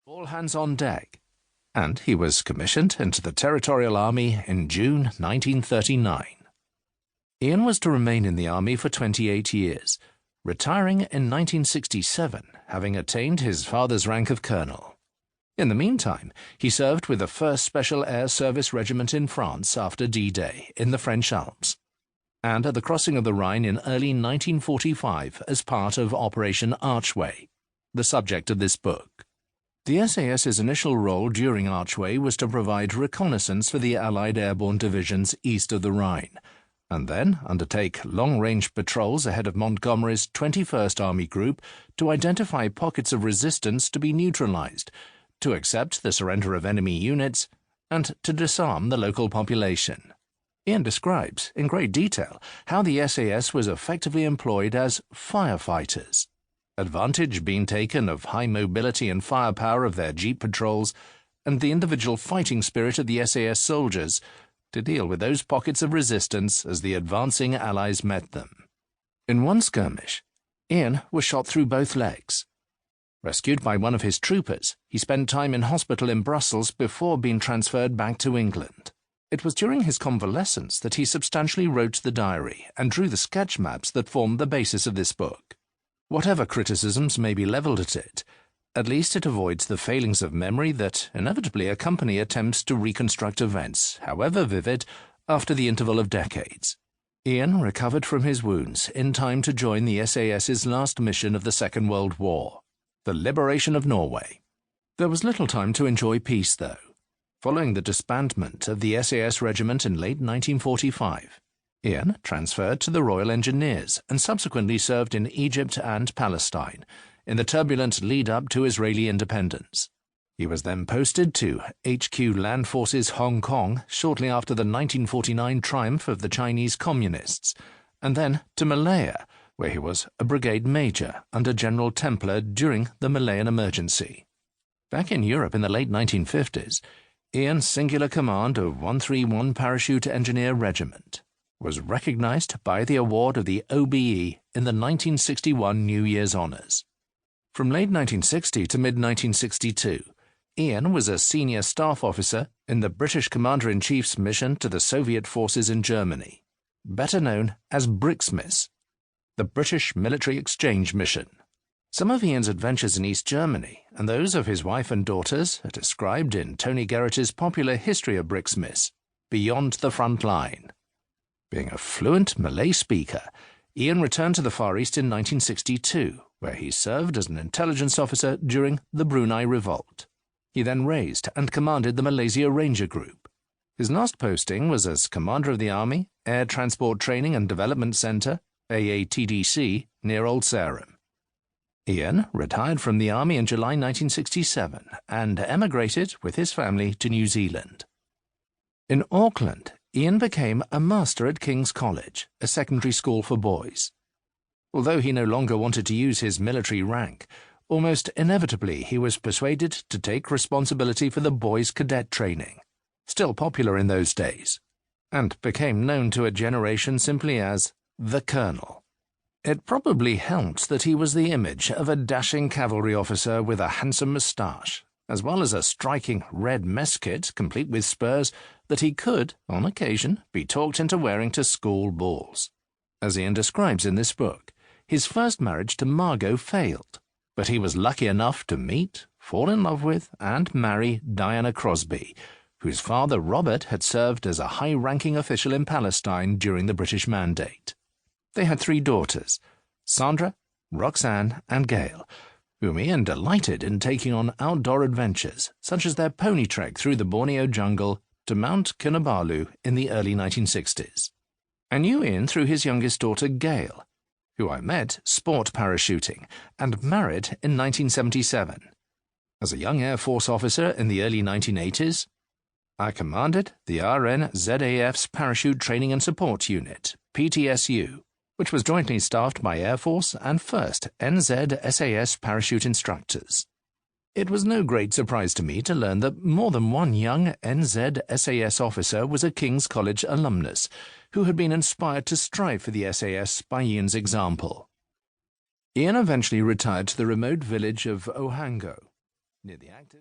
all hands on deck, and he was commissioned into the Territorial Army in June 1939. Ian was to remain in the Army for 28 years, retiring in 1967, having attained his father's rank of colonel. In the meantime, he served with the 1st Special Air Service Regiment in France after D-Day in the French Alps, and at the crossing of the Rhine in early 1945 as part of Operation Archway, the subject of this book. The SAS's initial role during Archway was to provide reconnaissance for the Allied airborne divisions east of the Rhine, and then undertake long-range patrols ahead of Montgomery's 21st Army Group to identify pockets of resistance to be neutralized, to accept the surrender of enemy units, and to disarm the local population. Ian describes, in great detail, how the SAS was effectively employed as firefighters, advantage being taken of high mobility and firepower of their jeep patrols, and the individual fighting spirit of the SAS soldiers to deal with those pockets of resistance as the advancing Allies met them. In one skirmish, Ian was shot through both legs. Rescued by one of his troopers, he spent time in hospital in Brussels before being transferred back to England. It was during his convalescence that he substantially wrote the diary and drew the sketch maps that formed the basis of this book. Whatever criticisms may be levelled at it, at least it avoids the failings of memory that inevitably accompany attempts to reconstruct events, however vivid, after the interval of decades. Ian recovered from his wounds in time to join the SAS's last mission of the Second World War, the liberation of Norway. There was little time to enjoy peace, though. Following the disbandment of the SAS regiment in late 1945, Ian transferred to the Royal Engineers and subsequently served in Egypt and Palestine in the turbulent lead-up to Israeli independence. He was then posted to HQ Land Forces Hong Kong shortly after the 1949 triumph of the Chinese Communists, and then to Malaya, where he was a brigade major under General Templer during the Malayan emergency. Back in Europe in the late 1950s, Ian's singular command of 131 Parachute Engineer Regiment was recognized by the award of the OBE in the 1961 New Year's Honours. From late 1960 to mid-1962, Ian was a senior staff officer in the British Commander-in-Chief's mission to the Soviet forces in Germany, better known as BRIXMIS, the British Military Exchange Mission. Some of Ian's adventures in East Germany and those of his wife and daughters are described in Tony Garrett's popular history of BRIXMIS, Beyond the Front Line. Being a fluent Malay speaker, Ian returned to the Far East in 1962, where he served as an intelligence officer during the Brunei Revolt. He then raised and commanded the Malaysia Ranger Group. His last posting was as Commander of the Army Air Transport Training and Development Centre, AATDC, near Old Sarum. Ian retired from the Army in July 1967 and emigrated with his family to New Zealand. In Auckland, Ian became a master at King's College, a secondary school for boys. Although he no longer wanted to use his military rank, almost inevitably he was persuaded to take responsibility for the boys' cadet training, still popular in those days, and became known to a generation simply as the Colonel. It probably helped that he was the image of a dashing cavalry officer with a handsome moustache, as well as a striking red mess kit complete with spurs that he could, on occasion, be talked into wearing to school balls. As Ian describes in this book, his first marriage to Margot failed, but he was lucky enough to meet, fall in love with, and marry Diana Crosby, whose father Robert had served as a high-ranking official in Palestine during the British Mandate. They had 3 daughters, Sandra, Roxanne, and Gail, whom Ian delighted in taking on outdoor adventures, such as their pony trek through the Borneo jungle to Mount Kinabalu in the early 1960s. I knew Ian through his youngest daughter Gail, who I met sport parachuting and married in 1977. As a young Air Force officer in the early 1980s, I commanded the RNZAF's Parachute Training and Support Unit, PTSU, which was jointly staffed by Air Force and 1st NZ-SAS parachute instructors. It was no great surprise to me to learn that more than one young NZ-SAS officer was a King's College alumnus who had been inspired to strive for the SAS by Ian's example. Ian eventually retired to the remote village of Ohango, near the active